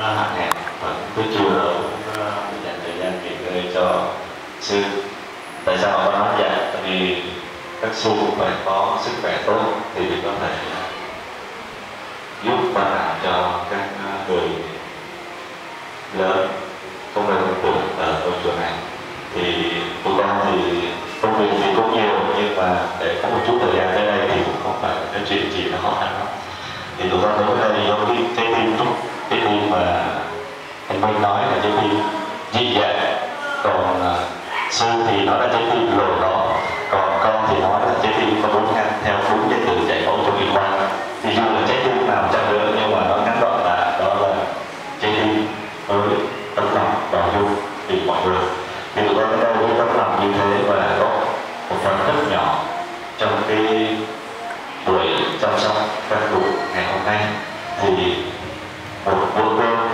hạn hẹp và tôi chưa đâu dành thời gian nghỉ ngơi cho sư. Tại sao họ có nói vậy? Tại vì các sư cũng phải có sức khỏe tốt thì có thể giúp bảo đảm cho các người lớn không nên tuổi ở ngôi chùa này. Thì tụi con thì công việc thì cũng nhiều, nhưng mà để có một chút thời gian tới đây thì cũng không phải là cái chuyện gì nó khó khăn lắm. Thì tụi con đến đây giống cái tim mà anh Minh nói là trái tim dị dạng, còn sư thì nói là trái tim lồi đó, còn con thì nói là trái tim có bốn ngăn theo đúng cái từ chạy máu trong y khoa. Thì dù là trái tim nào chẳng nữa, nhưng mà nó ngắn gọn là đó là trái tim với tấm lòng bao dung vì mọi người. Thì tụi con đến đây với tấm lòng như thế và có một phần rất nhỏ trong cái buổi chăm sóc các cụ ngày hôm nay. Thì một bữa cơm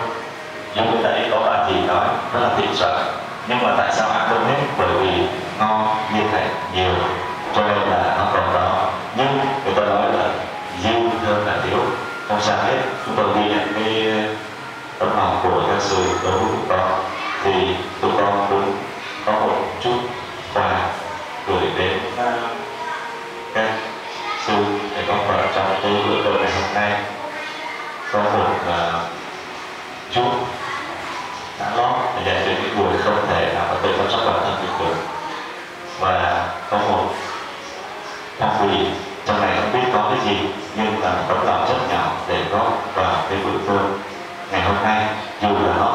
giống như nãy có bà thì nói rất là thịnh soạn, nhưng mà tại sao ăn không hết? Bởi vì ngon như thế nhiều cho nên là nó còn đó, nhưng người ta nói là dư hơn là thiếu. Không sao hết, chúng tôi ghi nhận cái tấm lòng của các sư đối với tụi con. Thì tụi con cũng có một chút quà gửi đến các sư để góp phần trong cái bữa cơm ngày hôm nay. Có một chút đã lót để dành cho những người không thể nào mà tự chăm sóc bản thân mình được, và có một phong bì trong này không biết có cái gì, nhưng là một tấm lòng rất nhỏ để góp vào cái bữa cơm ngày hôm nay, dù là nó